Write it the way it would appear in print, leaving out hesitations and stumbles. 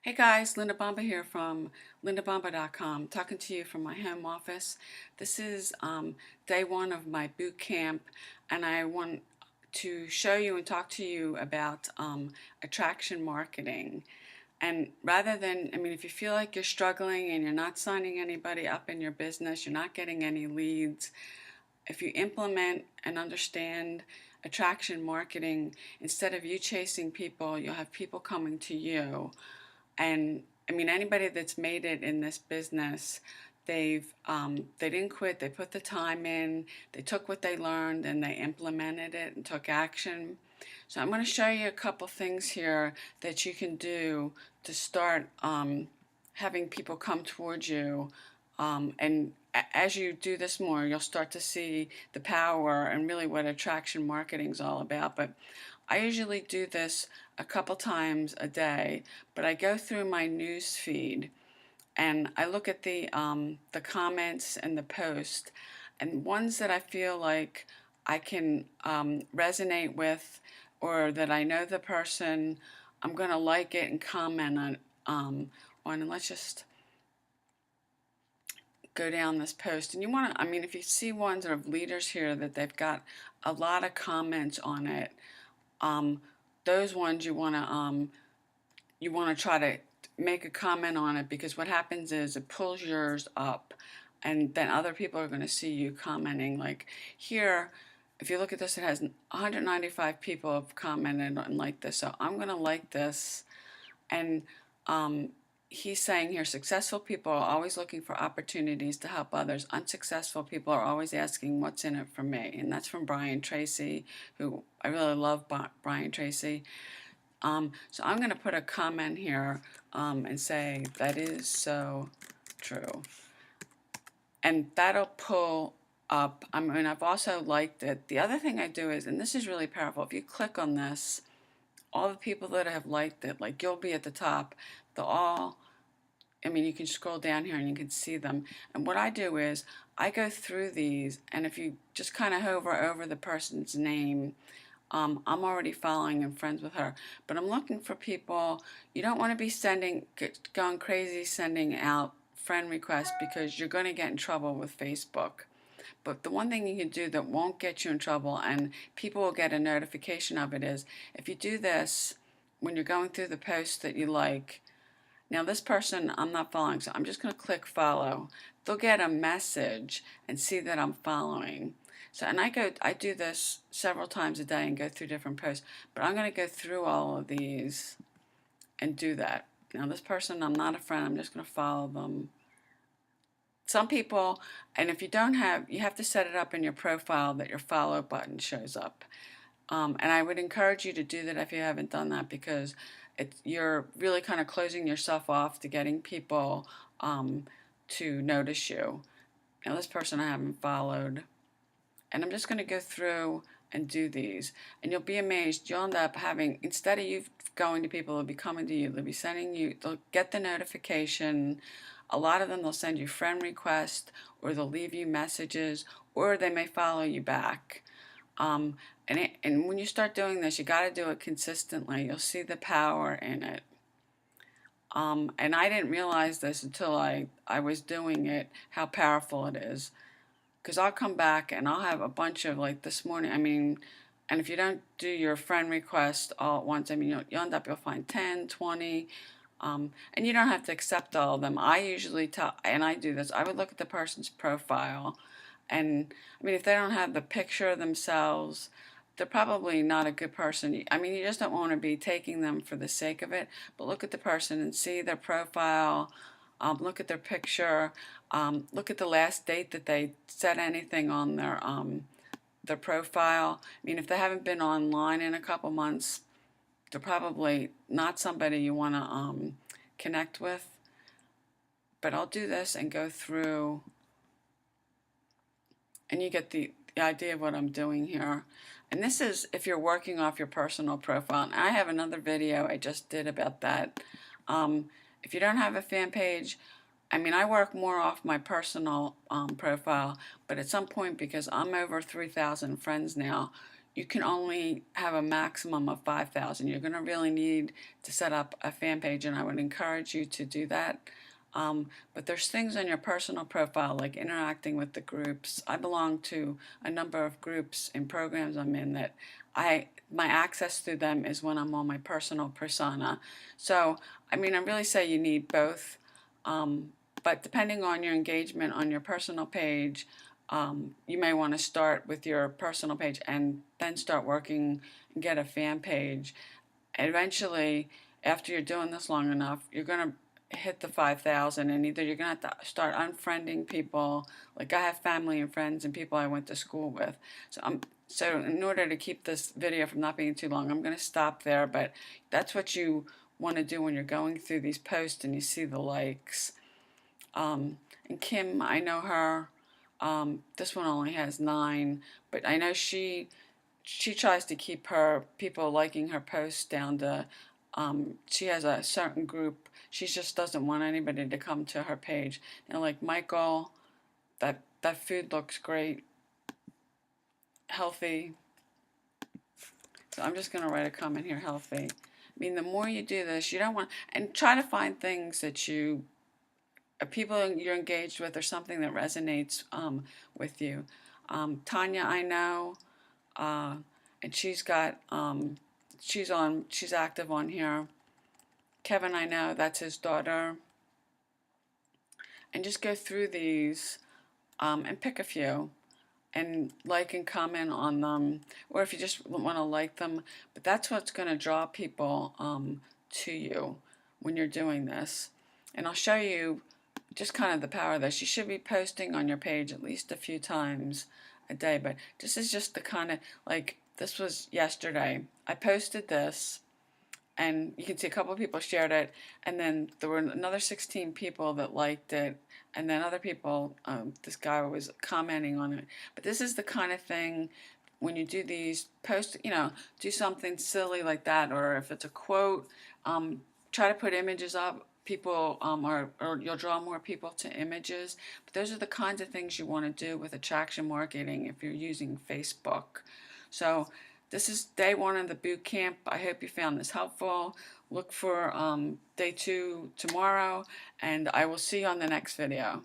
Hey guys, Linda Bomba here from lindabomba.com, talking to you from my home office. This is day one of my boot camp, and I want to show you and talk to you about attraction marketing. And rather than, if you feel like you're struggling and you're not signing anybody up in your business, you're not getting any leads, if you implement and understand attraction marketing, instead of you chasing people, you'll have people coming to you. And anybody that's made it in this business, they didn't quit. They put the time in. They took what they learned and they implemented it and took action. So I'm going to show you a couple things here that you can do to start having people come towards you. And as you do this more, you'll start to see the power and really what attraction marketing is all about. But I usually do this a couple times a day, but I go through my news feed and I look at the comments and the post, and ones that I feel like I can resonate with, or that I know the person, I'm gonna like it and comment on. And let's just go down this post. And you want to, if you see ones that have leaders here that they've got a lot of comments on it, those ones you want to try to make a comment on it, because what happens is it pulls yours up, and then other people are going to see you commenting. Like here, if you look at this, it has 195 people have commented and liked this, so I'm going to like this. And he's saying here, successful people are always looking for opportunities to help others. Unsuccessful people are always asking, what's in it for me? And that's from Brian Tracy, who I really love. Brian Tracy. So I'm going to put a comment here and say, that is so true. And that'll pull up. I've also liked it. The other thing I do is, and this is really powerful, if you click on this, all the people that have liked it, like you'll be at the top, they'll all, you can scroll down here and you can see them. And what I do is I go through these, and if you just kind of hover over the person's name, I'm already following and friends with her, but I'm looking for people. You don't want to be going crazy sending out friend requests, because you're going to get in trouble with Facebook. But the one thing you can do that won't get you in trouble, and people will get a notification of it, is if you do this when you're going through the posts that you like. Now this person I'm not following, so I'm just going to click follow. They'll get a message and see that I'm following. So, and I do this several times a day and go through different posts, but I'm going to go through all of these and do that. Now this person, I'm not a friend, I'm just going to follow them. Some people, and if you don't have, you have to set it up in your profile that your follow button shows up. And I would encourage you to do that if you haven't done that, because you're really kind of closing yourself off to getting people to notice you. Now this person I haven't followed. And I'm just going to go through and do these. And you'll be amazed. You'll end up having, instead of you going to people, they'll be coming to you. They'll be sending you, they'll get the notification. A lot of them, they'll send you friend requests, or they'll leave you messages, or they may follow you back. And when you start doing this, you got to do it consistently. You'll see the power in it. And I didn't realize this until I was doing it, how powerful it is. Because I'll come back and I'll have a bunch of, like this morning, and if you don't do your friend request all at once, you'll find 10, 20, and you don't have to accept all of them. I usually tell, and I do this, I would look at the person's profile, and if they don't have the picture of themselves, they're probably not a good person. You just don't want to be taking them for the sake of it, but look at the person and see their profile. Look at their picture. Look at the last date that they said anything on their profile. If they haven't been online in a couple months, they're probably not somebody you want to connect with. But I'll do this and go through, and you get the idea of what I'm doing here. And this is if you're working off your personal profile. And I have another video I just did about that. If you don't have a fan page, I work more off my personal profile, but at some point, because I'm over 3,000 friends now, you can only have a maximum of 5,000. You're going to really need to set up a fan page, and I would encourage you to do that. But there's things on your personal profile like interacting with the groups. I belong to a number of groups and programs I'm in that my access through them is when I'm on my personal persona. So I mean, I really say you need both. But depending on your engagement on your personal page, you may want to start with your personal page and then start working and get a fan page. Eventually, after you're doing this long enough, you're going to hit the 5,000, and either you're going to have to start unfriending people. Like I have family and friends and people I went to school with. So in order to keep this video from not being too long, I'm going to stop there, but that's what you want to do when you're going through these posts and you see the likes. And Kim, I know her. This one only has 9, but I know she tries to keep her people liking her posts down to. She has a certain group. She just doesn't want anybody to come to her page. And like Michael, that food looks great, healthy. So I'm just gonna write a comment here, healthy. I mean, the more you do this, you don't want, and try to find things that people you're engaged with or something that resonates with you. Tanya, I know, and she's got she's active on here. Kevin, I know, that's his daughter. And just go through these and pick a few and like and comment on them, or if you just want to like them. But that's what's going to draw people to you when you're doing this. And I'll show you just kind of the power of this. You should be posting on your page at least a few times a day, but this is just the kind of, like, this was yesterday. I posted this, and you can see a couple of people shared it, and then there were another 16 people that liked it, and then other people, this guy was commenting on it. But this is the kind of thing, when you do these posts, do something silly like that, or if it's a quote, try to put images up. People, or you'll draw more people to images. But those are the kinds of things you want to do with attraction marketing if you're using Facebook. So this is day 1 of the boot camp. I hope you found this helpful. Look for day 2 tomorrow, and I will see you on the next video.